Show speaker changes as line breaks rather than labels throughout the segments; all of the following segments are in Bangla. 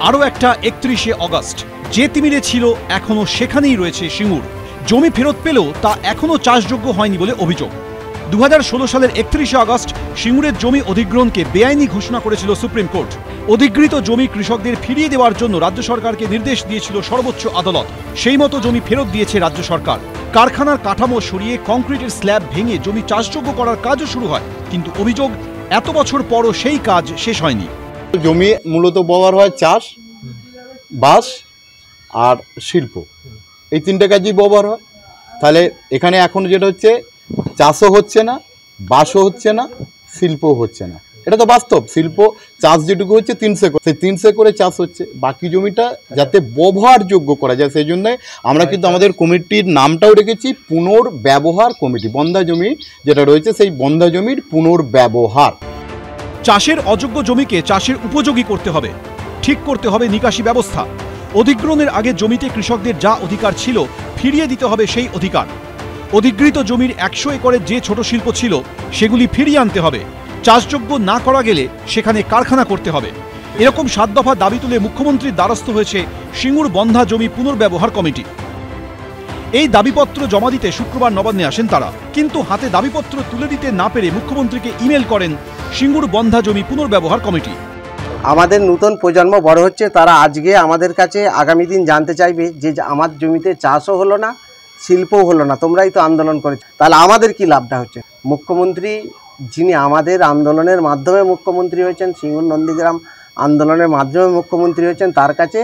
আরও একটা ৩১শে অগস্ট। যে তিমিরে ছিল এখনও সেখানেই রয়েছে সিঙ্গুর। জমি ফেরত পেলেও তা এখনও চাষযোগ্য হয়নি বলে অভিযোগ। ২০১৬ সালের ৩১শে আগস্ট সিঙ্গুরের জমি অধিগ্রহণকে বেআইনি ঘোষণা করেছিল সুপ্রিম কোর্ট। অধিগৃহীত জমি কৃষকদের ফিরিয়ে দেওয়ার জন্য রাজ্য সরকারকে নির্দেশ দিয়েছিল সর্বোচ্চ আদালত। সেই মতো জমি ফেরত দিয়েছে রাজ্য সরকার। কারখানার কাঠামো সরিয়ে কংক্রিটের স্ল্যাব ভেঙে জমি চাষযোগ্য করার কাজও শুরু হয়, কিন্তু অভিযোগ এত বছর পরও সেই কাজ শেষ হয়নি।
জমি মূলত ব্যবহার হয় চাষ, বাস আর শিল্প, এই তিনটে কাজই ব্যবহার হয়। তাহলে এখানে এখন যেটা হচ্ছে, চাষও হচ্ছে না, বাসও হচ্ছে না, শিল্পও হচ্ছে না। এটা তো বাস্তব। শিল্প চাষ যেটুকু হচ্ছে ৩০০ একর, সেই ৩০০ একরে চাষ হচ্ছে। বাকি জমিটা যাতে ব্যবহারযোগ্য করা যায় সেই জন্যে আমরা কিন্তু আমাদের কমিটির নামটাও রেখেছি পুনর্ব্যবহার কমিটি। বন্ধা জমি যেটা রয়েছে সেই বন্ধা জমির পুনর্ব্যবহার।
চাষের অযোগ্য জমিকে চাষের উপযোগী করতে হবে, ঠিক করতে হবে নিকাশি ব্যবস্থা। অধিগ্রহণের আগে জমিতে কৃষকদের যা অধিকার ছিল ফিরিয়ে দিতে হবে সেই অধিকার। অধিগৃহীত জমির ১০০ একরের যে ছোট শিল্প ছিল সেগুলি ফিরিয়ে আনতে হবে। চাষযোগ্য না করা গেলে সেখানে কারখানা করতে হবে। এরকম ৭ দফা দাবি তুলে মুখ্যমন্ত্রীর দ্বারস্থ হয়েছে সিঙ্গুর বন্ধা জমি পুনর্ব্যবহার কমিটি। এই দাবিপত্র জমা দিতে শুক্রবার নবান্নে আসেন তারা, কিন্তু হাতে দাবিপত্র তুলে দিতে না পেরে মুখ্যমন্ত্রীকে ইমেল করেন সিঙ্গুর বন্ধা জমি পুনর্ব্যবহার কমিটি।
আমাদের নতুন প্রজন্ম বড় হচ্ছে, তারা আজকে আমাদের কাছে আগামী দিন জানতে চাইবে যে আমার জমিতে চাষও হলো না, শিল্পও হলো না, তোমরাই তো আন্দোলন করেছ, তাহলে আমাদের কি লাভটা হচ্ছে? মুখ্যমন্ত্রী যিনি আমাদের আন্দোলনের মাধ্যমে মুখ্যমন্ত্রী হয়েছেন, সিঙ্গুর নন্দীগ্রাম আন্দোলনের মাধ্যমে মুখ্যমন্ত্রী হয়েছেন, তার কাছে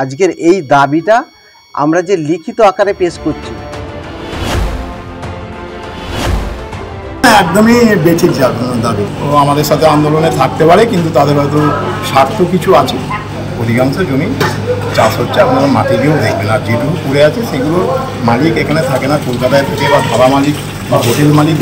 আজকের এই দাবিটা আমরা যে লিখিত আকারে পেশ করছি
একদমই বেঠিক দাবি। ও আমাদের সাথে আন্দোলনে থাকতে পারে, কিন্তু তাদের হয়তো স্বার্থ কিছু আছে। অধিকাংশ জমি চাষ হচ্ছে, আপনারা মাটি দিয়েও দেখবেন। আর যেটুকু পড়ে আছে সেগুলো মালিক এখানে থাকে না, কলকাতায় থেকে বা ধাবা মালিক বা হোটেল মালিক,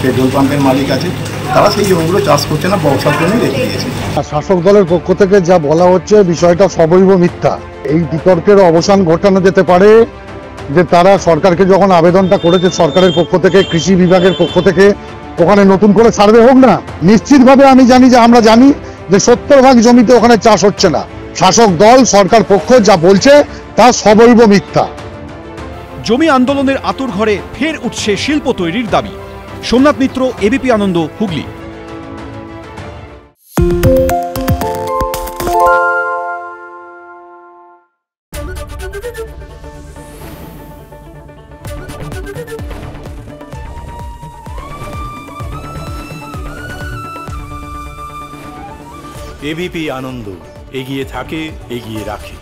পেট্রোল পাম্পের মালিক আছে, তারা সেই জমিগুলো চাষ করছে না, ব্যবসার জন্য রেখে দিয়েছে।
শাসক দলের পক্ষ থেকে যা বলা হচ্ছে বিষয়টা সবৈব মিথ্যা। এই বিতর্কের অবসান ঘটানো যেতে পারে যে তারা সরকারকে যখন আবেদনটা করেছে সরকারের পক্ষ থেকে, কৃষি বিভাগের পক্ষ থেকে, ওখানে নতুন করে সার্ভে হোক না। নিশ্চিতভাবে আমি জানি যে আমরা জানি যে ৭০% জমিতে ওখানে চাষ হচ্ছে না। শাসক দল সরকার পক্ষ যা বলছে তা সবৈব মিথ্যা।
জমি আন্দোলনের আঁতুড়ঘরে ফের উঠছে শিল্প তৈরির দাবি। সোমনাথ মিত্র, এবিপি আনন্দ, হুগলি।
এবিপি আনন্দ এগিয়ে থাকে, এগিয়ে রাখে।